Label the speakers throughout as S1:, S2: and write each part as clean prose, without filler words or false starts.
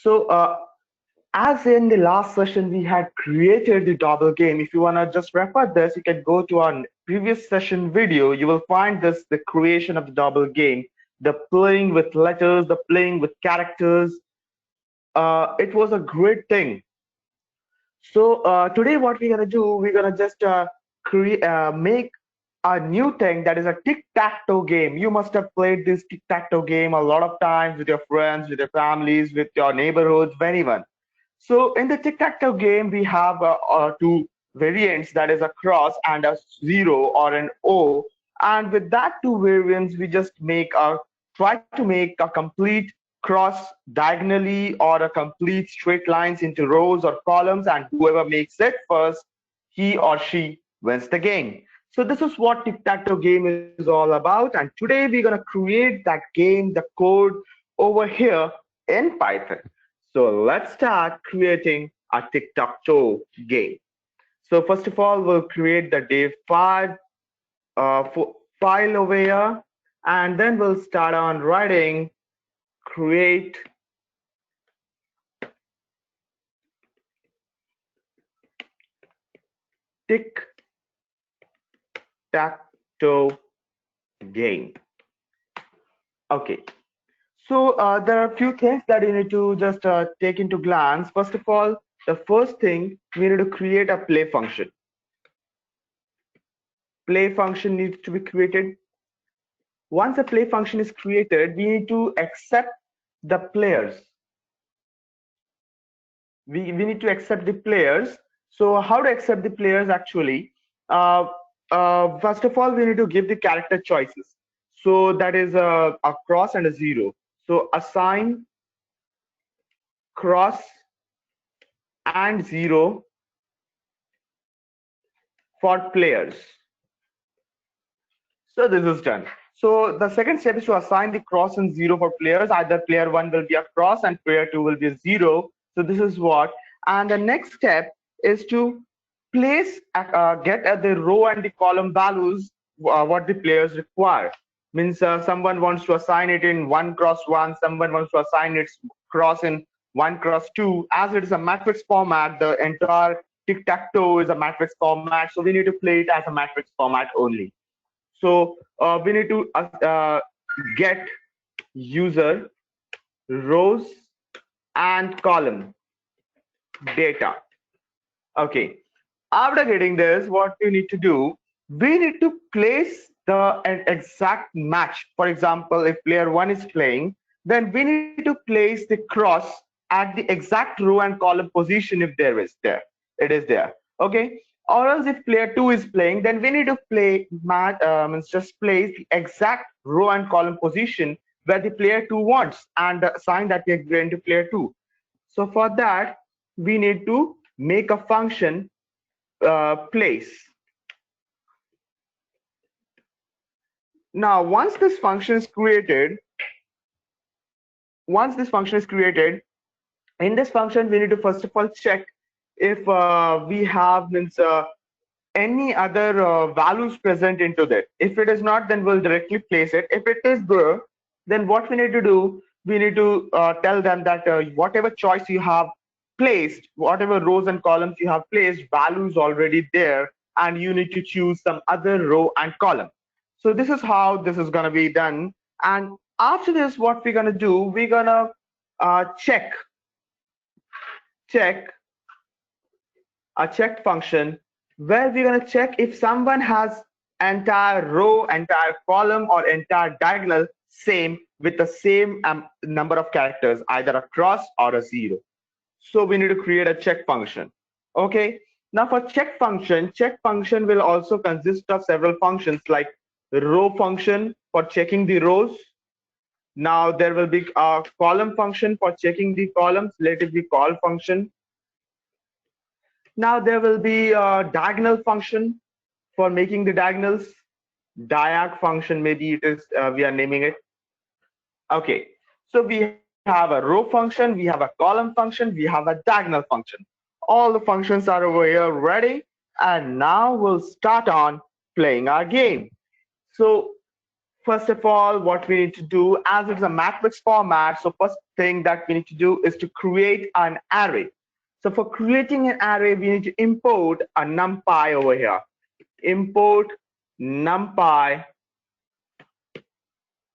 S1: So, as in the last session, we had created the double game. If you want to just refer this, you can go to our previous session video. You will find this, the creation of the double game, the playing with letters, the playing with characters. It was a great thing. So today, what we're gonna do, we're gonna just create, make a new thing that is a tic tac toe game. You must have played this tic tac toe game a lot of times with your friends, with your families, with your neighborhoods, with anyone. So in the tic tac toe game, we have two variants, that is a cross and a zero or an O. And with that two variants, we just try to make a complete cross diagonally or a complete straight lines into rows or columns, and whoever makes it first, he or she wins the game. So this is what tic-tac-toe game is all about, and today we're going to create that game, the code over here in Python. So let's start creating a tic-tac-toe game. So first of all, we'll create the div5 file over here, and then we'll start on writing create tic-tac-toe game. Okay, so there are a few things that you need to just take into glance. First of all, the first thing, we need to create a play function. Play function needs to be created. Once a play function is created, we need to accept the players. We need to accept the players. So how to accept the players actually? First of all, we need to give the character choices. So that is a cross and a zero. So assign cross and zero for players. So this is done. So the second step is to assign the cross and zero for players. Either player one will be a cross and player two will be a zero. So this is what. And the next step is to place, get at the row and the column values what the players require. Means someone wants to assign it in 1x1, someone wants to assign its cross in 1x2. As it is a matrix format, the entire tic-tac-toe is a matrix format, so we need to play it as a matrix format only. So we need to get user rows and column data. Okay, after getting this, what we need to do, we need to place an exact match. For example, if player one is playing, then we need to place the cross at the exact row and column position if it is there. Okay, or else if player two is playing, then we need to means just place the exact row and column position where the player two wants and assign that we are going to player two. So for that, we need to make a function place. Now, once this function is created, in this function, we need to first of all check if we have any other values present into that. If it is not, then we'll directly place it. If it is there, then what we need to do, we need to tell them that whatever choice you have placed, whatever rows and columns you have placed, values already there, and you need to choose some other row and column. So this is how this is going to be done. And after this, what we're going to do, we're going to check a check function where we're going to check if someone has entire row, entire column, or entire diagonal same with the same number of characters, either a cross or a zero. So we need to create a check function. Okay, now for check function will also consist of several functions like row function for checking the rows. Now there will be a column function for checking the columns, let it be call function. Now there will be a diagonal function for making the diagonals, diag function, maybe it is we are naming it. Okay, so we have a row function, we have a column function, we have a diagonal function. All the functions are over here ready, and now we'll start on playing our game. So First of all, what we need to do, as it's a matrix format, so first thing that we need to do is to create an array. So for creating an array, we need to import a numpy over here. Import numpy.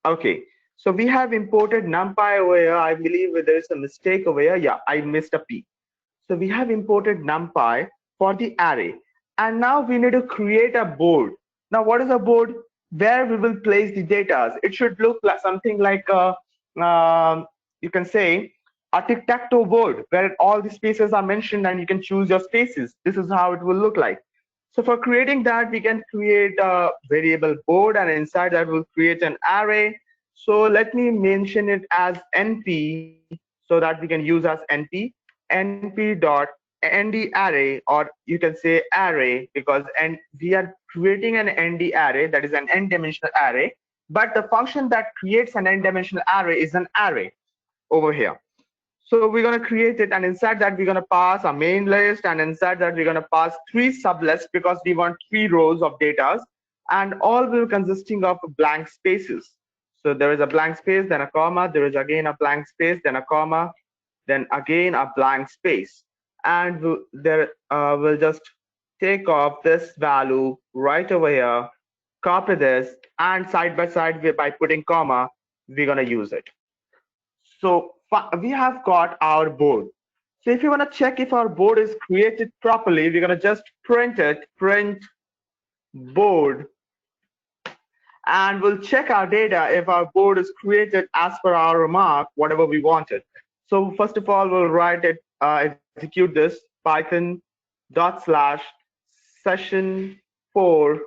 S1: Okay, so we have imported numpy over here. I believe there is a mistake over here. Yeah, I missed a p. So we have imported numpy for the array. And now we need to create a board. Now, what is a board? Where we will place the data. It should look like something like you can say a tic tac toe board where all the spaces are mentioned and you can choose your spaces. This is how it will look like. So for creating that, we can create a variable board, and inside that we'll create an array. So let me mention it as np so that we can use as np dot nd array, or you can say array, because and we are creating an nd array, that is an n dimensional array, but the function that creates an n dimensional array is an array over here. So we're going to create it, and inside that we're going to pass a main list, and inside that we're going to pass 3 sublists because we want 3 rows of data, and all will consisting of blank spaces. So there is a blank space, then a comma, there is again a blank space, then a comma, then again a blank space. And we'll just take off this value right over here, copy this, and side by side by putting comma, we're going to use it. So we have got our board. So if you want to check if our board is created properly, we're going to just print it, print board, and we'll check our data if our board is created as per our remark, whatever we wanted. So first of all, we'll write it, execute this python dot slash session 4,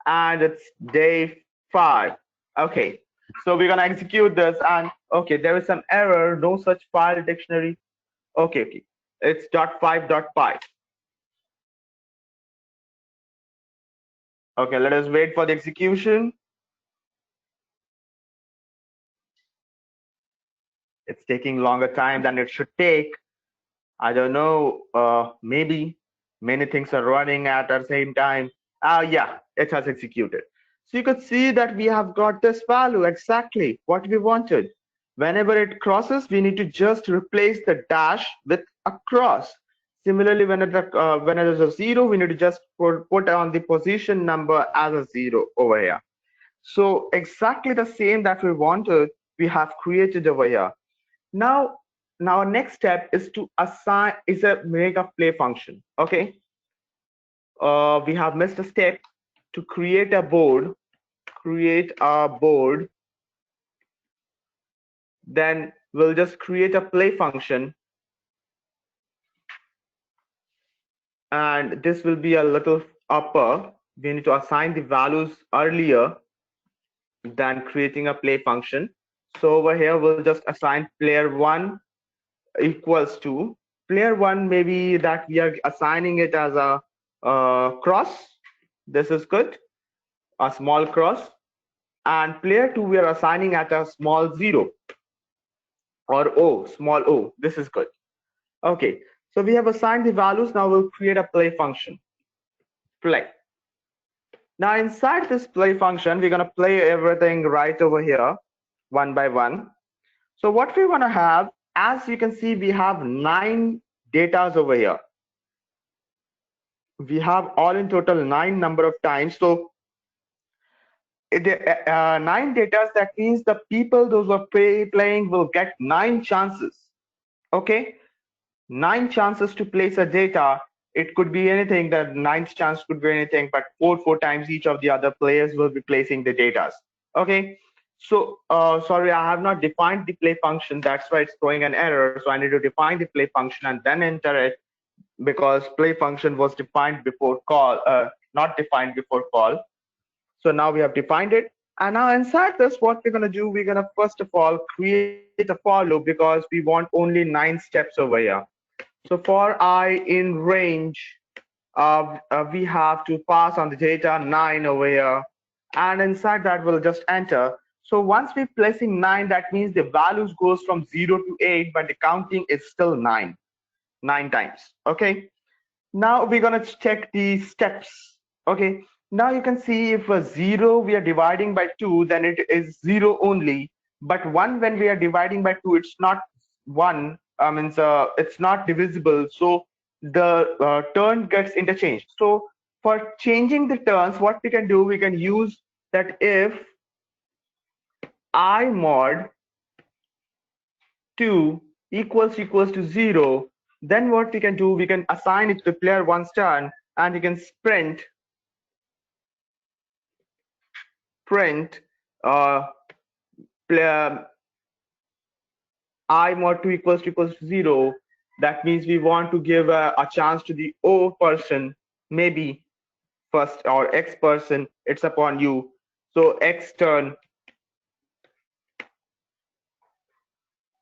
S1: and it's day 5. Okay, so we're gonna execute this, and okay, there is some error, no such file dictionary. Okay, it's .5.py. Okay, let us wait for the execution. It's taking longer time than it should take. I don't know, maybe many things are running at the same time. Yeah, it has executed. So you could see that we have got this value exactly what we wanted. Whenever it crosses, we need to just replace the dash with a cross. Similarly, when it is a 0, we need to just put on the position number as a 0 over here. So exactly the same that we wanted, we have created over here. Now our next step is to assign is a make a play function. Okay, we have missed a step to create a board. Then we'll just create a play function, and this will be a little upper. We need to assign the values earlier than creating a play function. So over here we'll just assign player1 equals to player1, maybe that we are assigning it as a cross. This is good, a small cross. And player2 we are assigning at a small 0 or o, small o. This is good. Okay, so we have assigned the values. Now we'll create a play function, play. Now inside this play function, we're going to play everything right over here one by one. So what we want to have, as you can see, we have 9 datas over here. We have all in total 9 number of times. So the 9 datas, that means the people those who are playing will get 9 chances. Okay, 9 chances to place a data. It could be anything. The 9th chance could be anything, but four times each of the other players will be placing the datas. Okay, so sorry, I have not defined the play function. That's why it's throwing an error. So I need to define the play function and then enter it, because play function was defined before call, not defined before call. So now we have defined it. And now inside this, what we're going to do, we're going to first of all create a for loop, because we want only 9 steps over here. So for I in range, we have to pass on the data 9 over here. And inside that, we'll just enter. So once we're placing 9, that means the values goes from 0 to 8, but the counting is still 9 times. Okay. Now we're going to check the steps. Okay. Now you can see if a 0 we are dividing by 2, then it is 0 only. But 1, when we are dividing by 2, it's not 1. Means it's not divisible. So the turn gets interchanged. So for changing the turns, what we can do, we can use that if I mod 2 equals to 0, then what we can do, we can assign it to player 1's turn, and we can print uh, player I mod 2 equals to 0. That means we want to give a chance to the O person, maybe first, or X person. It's upon you. So X turn.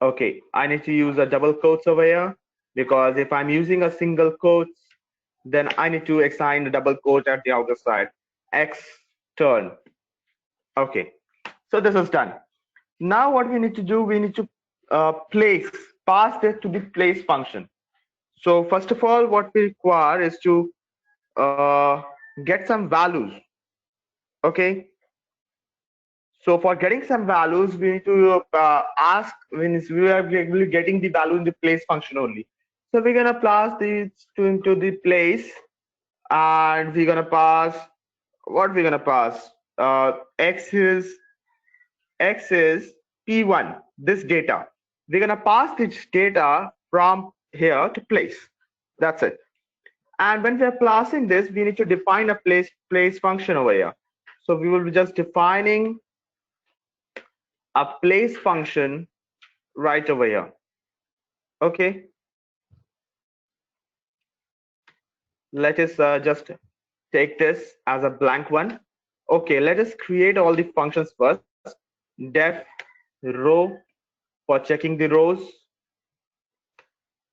S1: Okay, I need to use a double quotes over here, because if I'm using a single quotes, then I need to assign a double quote at the outer side. X turn. Okay, so this is done. Now what we need to do, we need to pass this to the place function. So first of all, what we require is to get some values. Okay. So for getting some values, we need to ask when we are getting the value in the place function only. So we're gonna pass these into the place, and we're gonna pass what we're gonna pass. X is p1. This data. We're gonna pass this data from here to place. That's it. And when we're passing this, we need to define a place function over here. So we will be just defining a place function right over here. Okay. Let us just take this as a blank one. Okay, let us create all the functions first. Def row for checking the rows.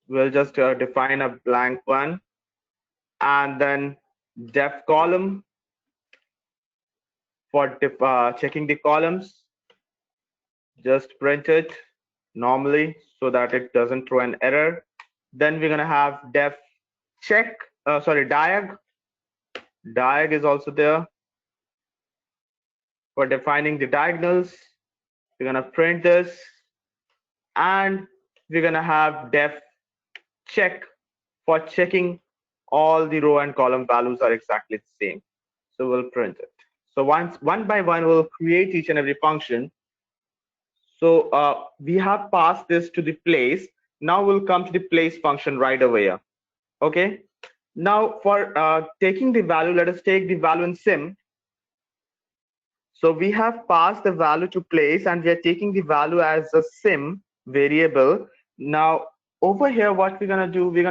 S1: We'll just define a blank one, and then def column for checking the columns. Just print it normally so that it doesn't throw an error. Then we're gonna have def check, sorry, diag. Diag is also there for defining the diagonals. We're gonna print this, and we're gonna have def check for checking all the row and column values are exactly the same. So we'll print it. So one by one, we'll create each and every function. So we have passed this to the place. Now we'll come to the place function right over here. Okay. Now for taking the value, let us take the value in sim. So we have passed the value to place, and we are taking the value as a sim variable. Now over here, what we're gonna do, we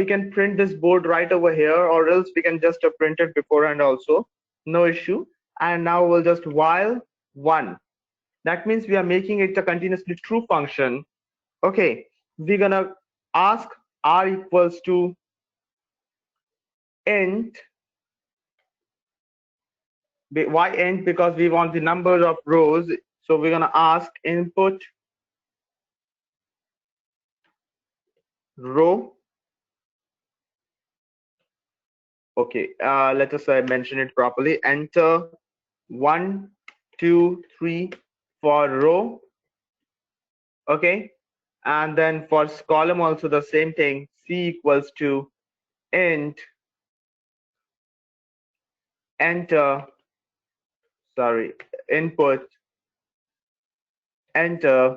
S1: can print this board right over here, or else we can just print it beforehand also, no issue. And now we'll just while 1. That means we are making it a continuously true function. Okay, we're gonna ask r equals to int. Why int? Because we want the number of rows. So we're gonna ask input row. Okay, let us mention it properly. Enter 1, 2, 3 for row. Okay, and then for column also the same thing. C equals to int enter, sorry, input enter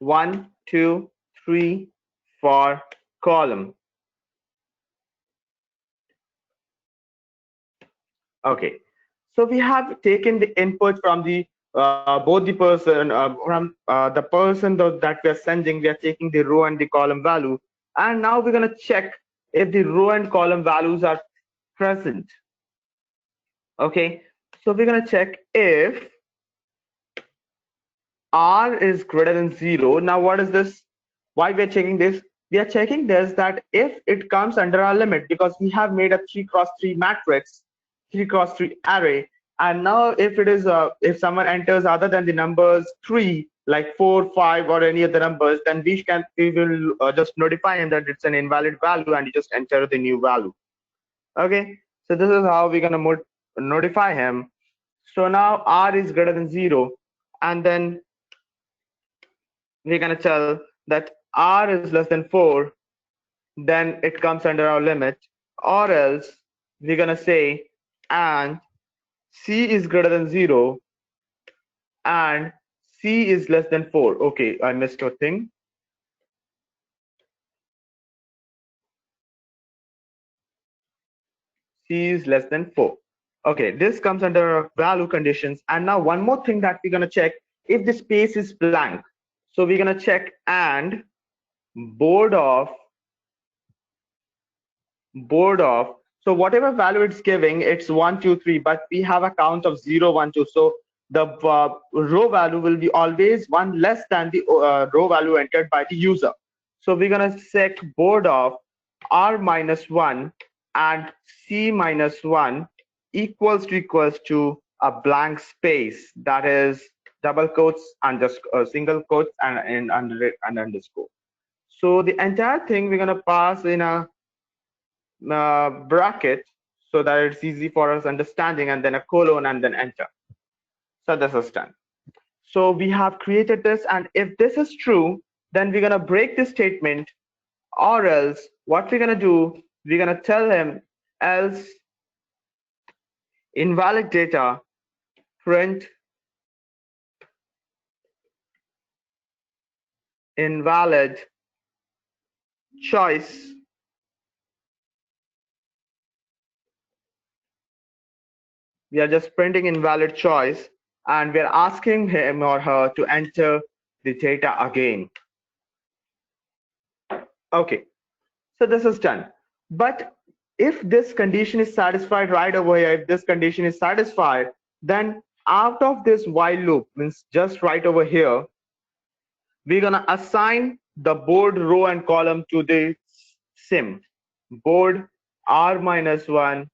S1: 1, 2, 3 for column. Okay, so we have taken the input from the both the person from the person that we are sending. We are taking the row and the column value, and now we're gonna check if the row and column values are present. Okay, so we're gonna check if r is greater than 0. Now what is this? Why we are checking this? We are checking this that if it comes under our limit, because we have made a 3x3 matrix, 3x3 array, and now if it is if someone enters other than the numbers 3, like 4, 5, or any other numbers, then we will just notify him that it's an invalid value, and you just enter the new value. Okay, so this is how we're gonna notify him. So now r is greater than 0, and then we're gonna tell that r is less than 4, then it comes under our limit, or else we're gonna say and c is greater than 0 and c is less than 4. Okay, I missed a thing. C is less than 4. Okay, this comes under value conditions. And now one more thing that we're going to check, if the space is blank. So we're going to check and board of board of. So whatever value it's giving, it's 1, 2, 3, but we have a count of 0, 1, 2. So the row value will be always one less than the row value entered by the user. So we're going to check board of r minus 1 and c minus 1 equals to a blank space, that is double quotes, underscore, single quotes, and under it an underscore. So the entire thing we're going to pass in a bracket so that it's easy for us understanding, and then a colon and then enter. So this is done. So we have created this, and if this is true, then we're gonna break this statement, or else what we're gonna do, we're gonna tell him else invalid data print invalid choice. We are just printing invalid choice, and we're asking him or her to enter the data again. Okay, so this is done. But if this condition is satisfied right over here, if this condition is satisfied, then out of this while loop, means just right over here, we're gonna assign the board row and column to the sim board r minus 1,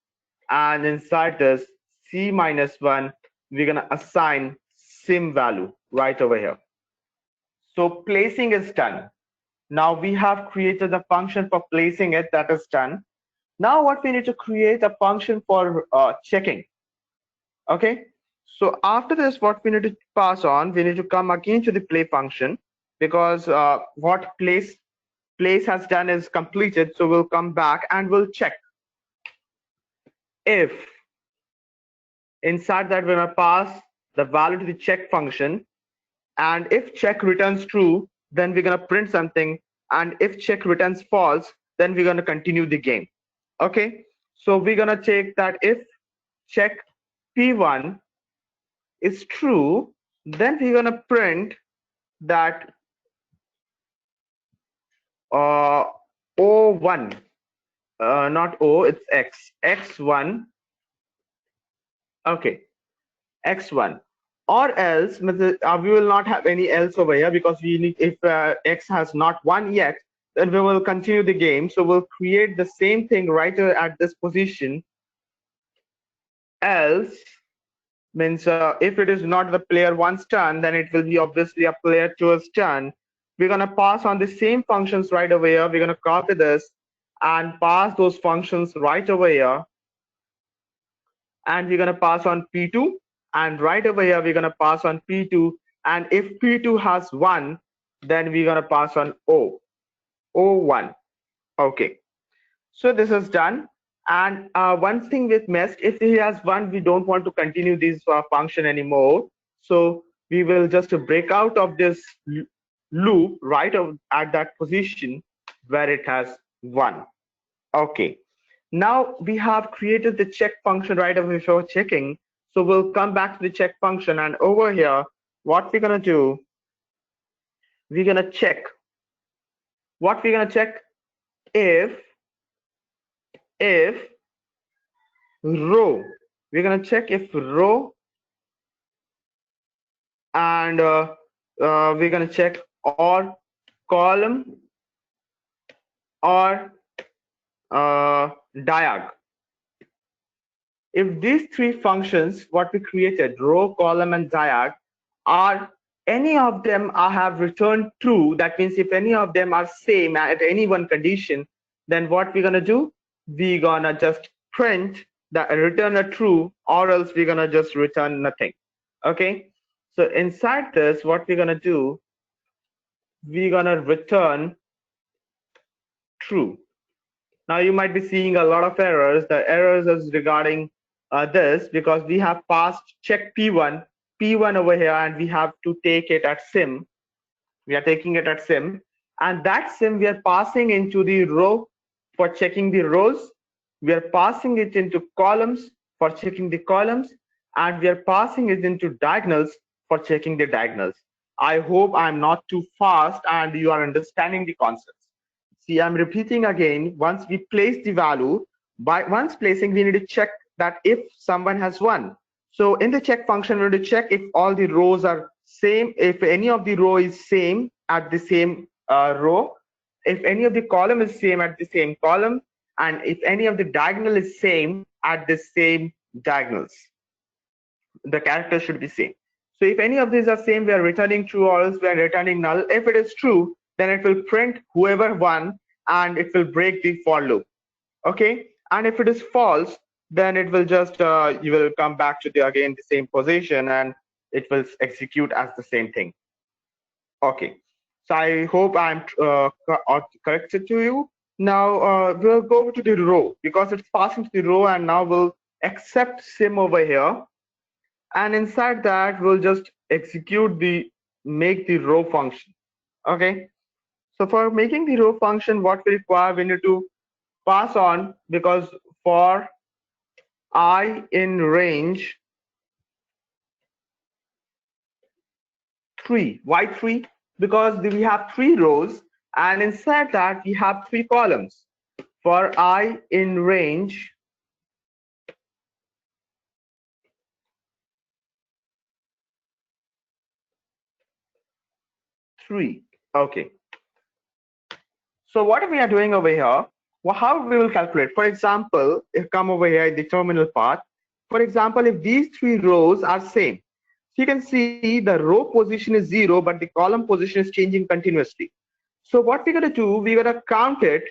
S1: and inside this c minus 1, we're gonna assign sim value right over here. So placing is done. Now we have created the function for placing it, that is done. Now what we need to create a function for checking. Okay, so after this, what we need to pass on, we need to come again to the play function, because what place has done is completed. So we'll come back and we'll check if inside that we're gonna pass the value to the check function, and if check returns true, then we're gonna print something, and if check returns false, then we're gonna continue the game. Okay, so we're gonna take that if check p1 is true, then we're gonna print that uh, o1, not o, it's x1. Okay, x1, or else we will not have any else over here, because we need, if x has not 1 yet, then we will continue the game. So we'll create the same thing right at this position. Else means if it is not the player 1's turn, then it will be obviously a player 2's turn. We're going to pass on the same functions right over here. We're going to copy this and pass those functions right over here, and we're going to pass on p2, and right over here we're going to pass on p2, and if p2 has 1, then we're going to pass on o1. Okay, so this is done. And one thing with missed, if he has 1, we don't want to continue this function anymore, so we will just break out of this loop right at that position where it has 1. Okay, now we have created the check function right over before checking. So we'll come back to the check function, and over here, what we're gonna do, we're gonna check. What we're gonna check, if row, we're gonna check if row, and we're gonna check or column or diag. If these three functions, what we created, row, column, and diag, are any of them I have returned true, that means if any of them are same at any one condition, then what we're gonna do, we're gonna just print that return a true, or else we're gonna just return nothing. Okay, so inside this, what we're gonna do, we're gonna return true. Now you might be seeing a lot of errors. The errors is regarding this because we have passed check P1 over here, and we have to take it at sim. We are taking it at sim, and that sim we are passing into the row for checking the rows. We are passing it into columns for checking the columns, and we are passing it into diagonals for checking the diagonals. I hope I'm not too fast and you are understanding the concepts. See, I'm repeating again. Once we place the value, by once placing, we need to check that if someone has won. So in the check function, we need to check if all the rows are same, if any of the row is same at the same row, if any of the column is same at the same column, and if any of the diagonal is same at the same diagonals. The characters should be same. So if any of these are same, we are returning true, or else we are returning null. If it is true, then it will print whoever won, and it will break the for loop. Okay, and if it is false, then it will just you will come back to the again the same position, and it will execute as the same thing. Okay, so I hope I'm corrected to you. Now we'll go to the row because it's passing to the row, and now we'll accept sim over here, and inside that we'll just execute the make the row function. Okay, so for making the row function, what we require, we need to pass on, because for I in range 3. Why 3? Because we have 3 rows, and inside that we have 3 columns. For I in range 3. Okay. So what we are doing over here, well, how we will calculate? For example, if come over here in the terminal part, for example, if these 3 rows are same, so you can see the row position is 0, but the column position is changing continuously. So what we're going to do, we're going to count it.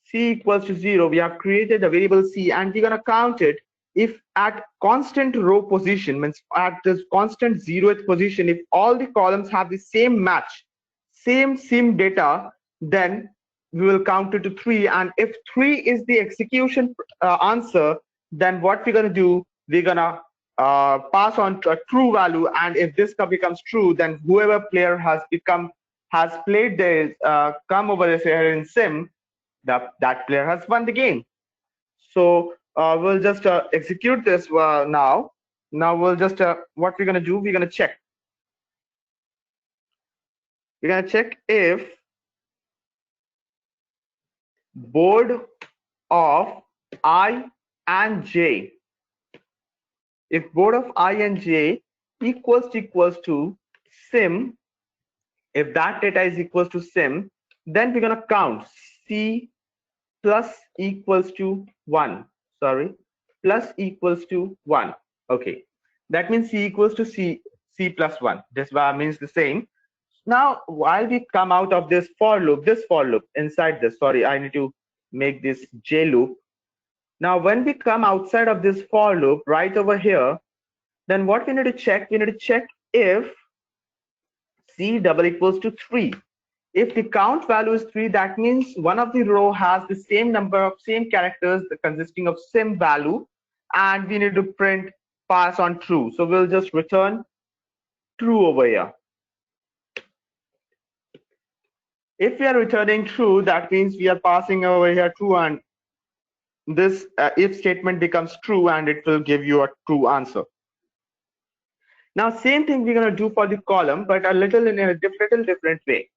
S1: C equals to 0. We have created a variable C, and we're going to count it if at constant row position, means at this constant 0th position, if all the columns have the same match, same sim data, then we will count it to 3. And if 3 is the execution answer, then what we're going to do, we're going to pass on to a true value. And if this becomes true, then whoever player has played this come over here in sim, that player has won the game. So we'll just execute this now. Now we'll just what we're going to do, we're going to check. We're going to check if board of I and J, if board of I and J equals to sim, if that data is equals to sim, then we're going to count C plus equals to 1. Sorry, plus equals to 1. Okay, that means C equals to C plus 1. This means the same. Now, while we come out of this for loop, inside this, sorry, I need to make this J loop. Now, when we come outside of this for loop, right over here, then what we need to check? We need to check if C double equals to 3. If the count value is 3, that means one of the row has the same number of same characters consisting of same value, and we need to print pass on true. So we'll just return true over here. If we are returning true, that means we are passing over here true, and this if statement becomes true, and it will give you a true answer. Now, same thing we're going to do for the column, but a little in a different way.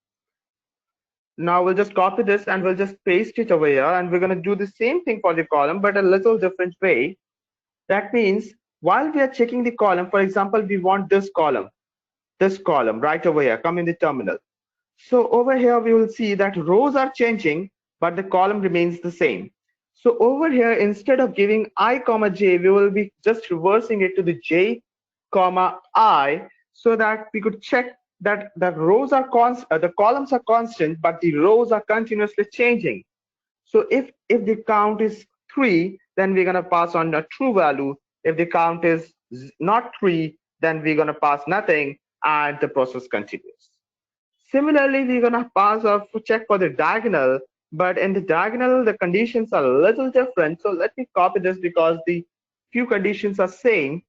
S1: Now we'll just copy this and we'll just paste it over here, and we're going to do the same thing for the column, but a little different way. That means while we are checking the column, for example, we want this column right over here, come in the terminal. So over here, we will see that rows are changing, but the column remains the same. So over here, instead of giving I comma j, we will be just reversing it to the j comma I, so that we could check that the rows are constant, the columns are constant, but the rows are continuously changing. So if the count is 3, then we're going to pass on a true value. If the count is not 3, then we're going to pass nothing, and the process continues. Similarly, we're going to pass off check for the diagonal, but in the diagonal, the conditions are a little different. So let me copy this because the few conditions are same.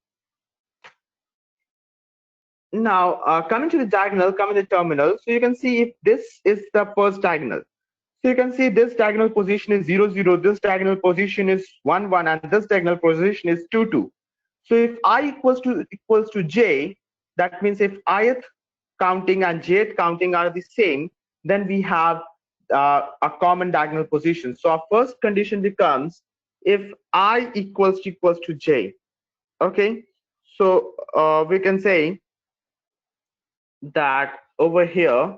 S1: Now, coming to the diagonal, coming to the terminal, so you can see if this is the first diagonal. So you can see this diagonal position is 0, 0, this diagonal position is 1, 1, and this diagonal position is 2, 2. So if I equals to j, that means if ith counting and jth counting are the same, then we have a common diagonal position. So our first condition becomes if I equals to j. Okay, so we can say that over here,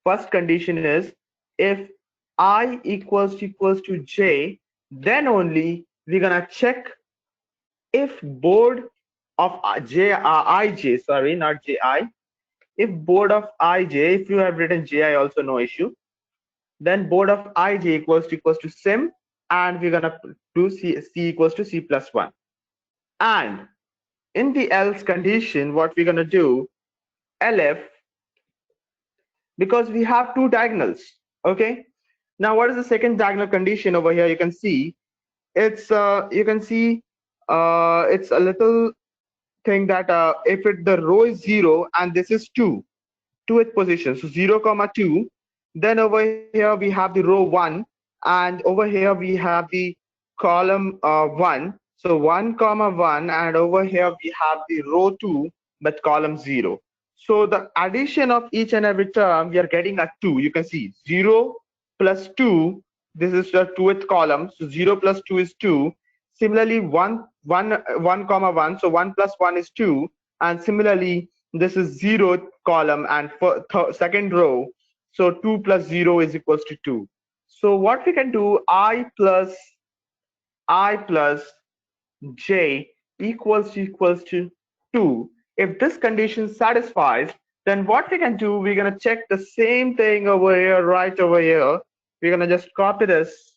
S1: first condition is if I equals to j, then only we're gonna check if board of ij, sorry, not ji, if board of ij, if you have written ji also no issue, then board of ij equals to sim, and we're gonna do c equals to c plus 1. And in the else condition, what we're gonna do, lf, because we have two diagonals. Okay, now what is the second diagonal condition over here? You can see it's it's a little thing that if the row is 0 and this is 2, 2th position, so 0 comma 2, then over here we have the row 1, and over here we have the column 1, so 1 comma 1, and over here we have the row 2 but column 0. So the addition of each and every term, we are getting a 2. You can see 0 plus 2, this is the 2th column, so 0 plus 2 is 2. Similarly 1 comma 1, so 1 plus 1 is 2, and similarly this is 0th column and for second row, so 2 plus 0 is equals to 2. So what we can do, I plus j equals to 2. If this condition satisfies, then what we can do, we're going to check the same thing over here, right over here. We're going to just copy this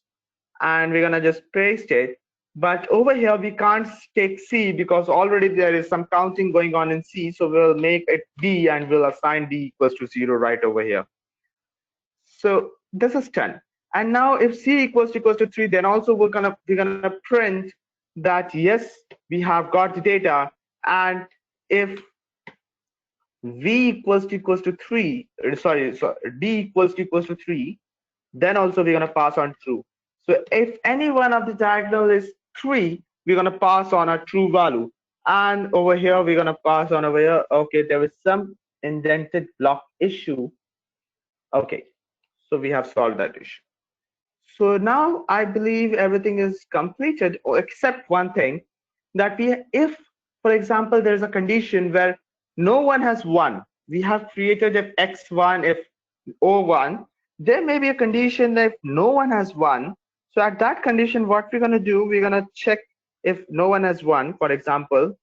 S1: and we're going to just paste it. But over here, we can't take C because already there is some counting going on in C. So we'll make it D and we'll assign D equals to 0 right over here. So this is 10. And now if C equals to 3, then also we're gonna print that yes, we have got the data. And if V equals to 3, sorry, so D equals to 3, then also we're gonna pass on true. So if any one of the diagonal is 3, we're gonna pass on a true value. And over here, we're gonna pass on over here. Okay, there is some indented block issue. Okay, so we have solved that issue. So now I believe everything is completed, except one thing, that if, for example, there's a condition where no one has 1, we have created if x1, if o1, there may be a condition that if no one has 1, so at that condition, what we're going to do, we're going to check if no one has 1, for example,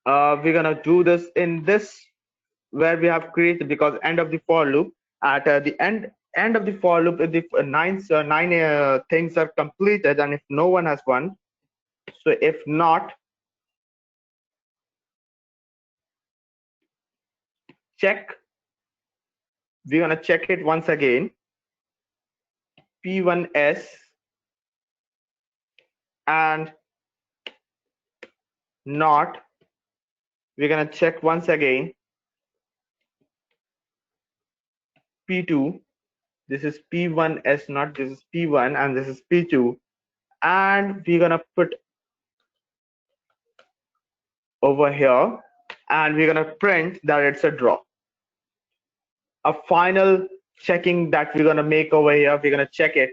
S1: we're going to do this in this where we have created, because end of the for loop, at the end of the for loop, if the nine things are completed and if no one has 1, so if not, check, we're going to check it once again, p1s, and not, we're going to check once again p2, this is p1s not, this is p1 and this is p2, and we're going to put over here and we're going to print that it's a draw. A final checking that we're going to make over here, we're going to check it.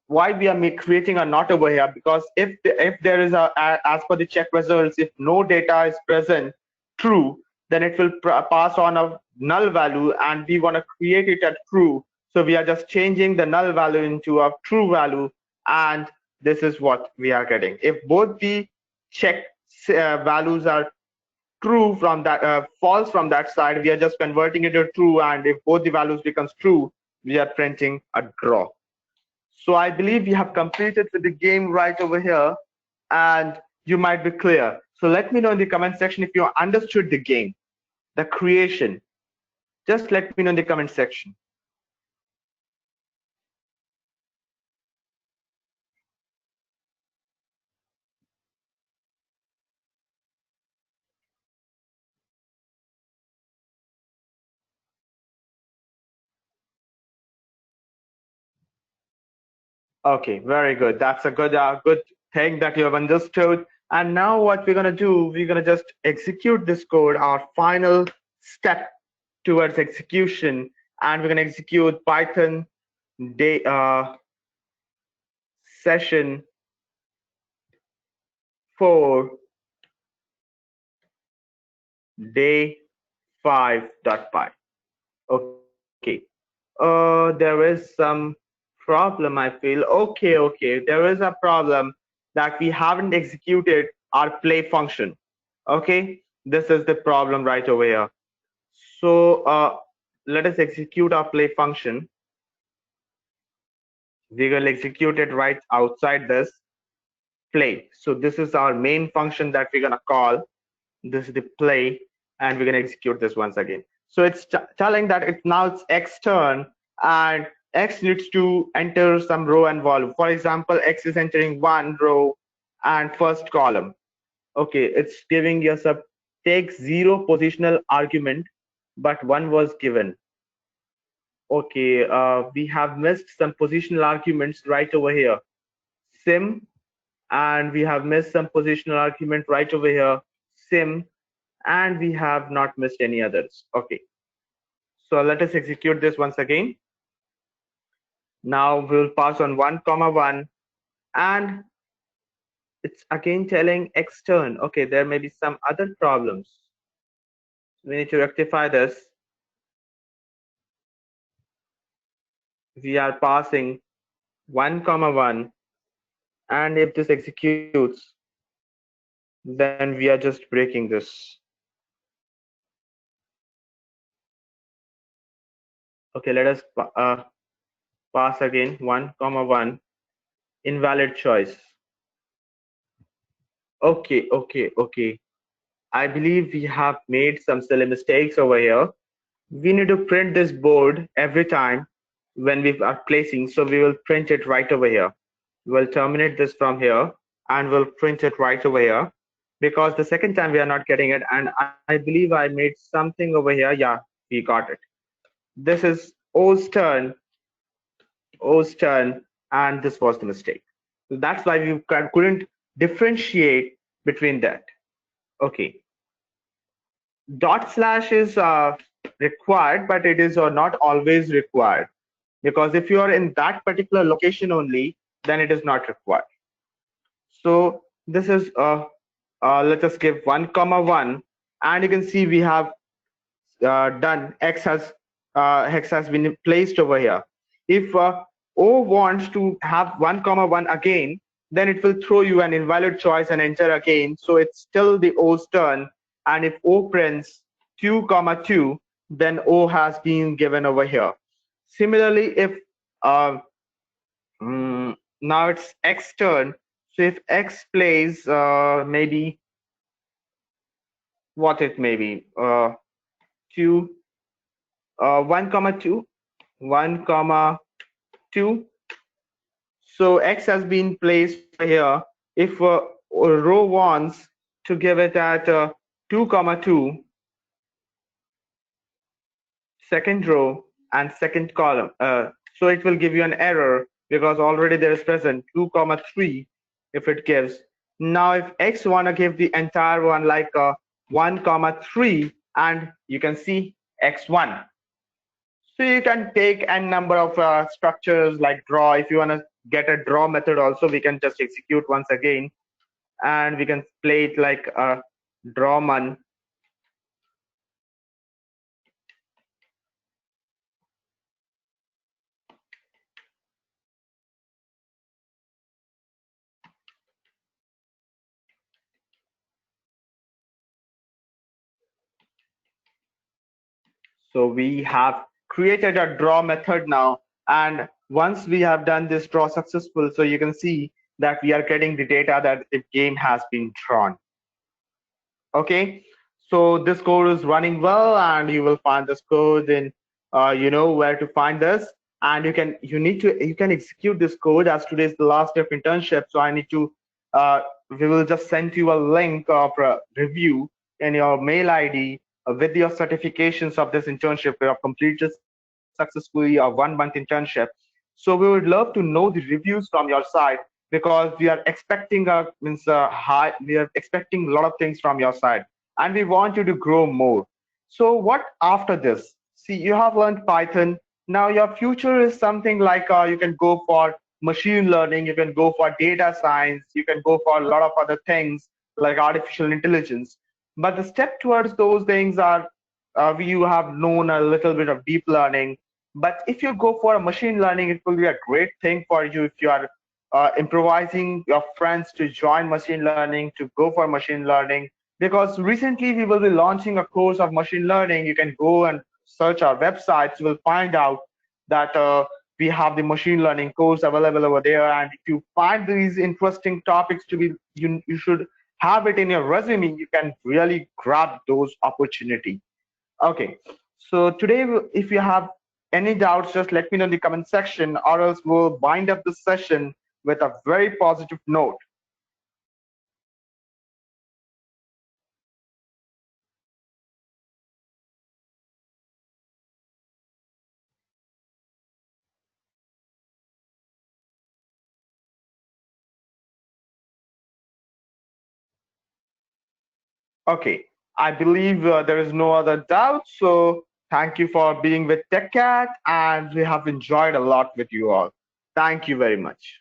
S1: Why we are creating a not over here? Because if there is as per the check results, if no data is present true, then it will pass on a null value, and we want to create it at true. So we are just changing the null value into a true value, and this is what we are getting. If both the check values are true from that, false from that side, we are just converting it to true, and if both the values becomes true, we are printing a draw. So I believe we have completed with the game right over here, and you might be clear. So let me know in the comment section if you understood the game, the creation. Just let me know in the comment section. Okay, very good. That's a good thing that you have understood. And now what we're gonna do, we're gonna just execute this code, our final step towards execution, and we're gonna execute Python day session 4 day 5.py. Okay. There is some problem, I feel. Okay. There is a problem that we haven't executed our play function. Okay. This is the problem right over here. So let us execute our play function. We will execute it right outside this play. So this is our main function that we're gonna call. This is the play, and we're gonna execute this once again. So it's telling that it's X turn, and X needs to enter some row and volume. For example, X is entering one row and first column. Okay, it's giving us a take zero positional argument, but one was given. Okay, we have missed some positional arguments right over here. Sim, and we have missed some positional argument right over here. Sim, and we have not missed any others. Okay, so let us execute this once again. Now we'll pass on 1 comma 1, and it's again telling extern. Okay, there may be some other problems. We need to rectify this. We are passing 1 comma 1, and if this executes, then we are just breaking this. Okay, let us pass again 1 comma 1, invalid choice. Okay. I believe we have made some silly mistakes over here. We need to print this board every time when we are placing, so we will print it right over here. We'll terminate this from here, and we'll print it right over here, because the second time we are not getting it, and I believe I made something over here. Yeah, we got it. This is O's turn, and this was the mistake. So that's why we couldn't differentiate between that. Okay, dot slash is required, but it is not always required, because if you are in that particular location only, then it is not required. So this is let us give 1 comma 1, and you can see we have done X has been placed over here. If O wants to have 1 comma 1 again, then it will throw you an invalid choice and enter again. So it's still the O's turn. And if O prints 2 comma 2, then O has been given over here. Similarly, if uh, now it's X turn. So if X plays maybe what it may be 2 1 comma 2 1 comma 2. So X has been placed here. If row wants to give it at 2 comma 2, second row and second column, so it will give you an error because already there is present 2 comma 3 if it gives. Now if X want to give the entire one like 1 comma 3, and you can see X1. So you can take n number of structures like draw. If you want to get a draw method also, we can just execute once again, and we can play it like a drawman. So we have created a draw method now, and Once we have done this draw successful, so you can see that we are getting the data that the game has been drawn. Okay, so this code is running well, and you will find this code in, you know where to find this, and you can execute this code as today is the last day of internship. So I need to, we will just send you a link of a review in your mail ID with your certifications of this internship. We have completed successfully a 1 month internship. So we would love to know the reviews from your side because we are expecting we are expecting a lot of things from your side, and we want you to grow more. So what after this? See, you have learned Python. Now your future is something like you can go for machine learning, you can go for data science, you can go for a lot of other things like artificial intelligence. But the step towards those things are you have known a little bit of deep learning. But if you go for a machine learning, it will be a great thing for you if you are improvising your friends to join machine learning, to go for machine learning. Because recently we will be launching a course of machine learning. You can go and search our websites. You will find out that we have the machine learning course available over there. And if you find these interesting topics to be, you should have it in your resume. You can really grab those opportunity. Okay, so today, if you have any doubts, just let me know in the comment section, or else we'll bind up this session with a very positive note. Okay, I believe there is no other doubt. So thank you for being with Teckat, and we have enjoyed a lot with you all. Thank you very much.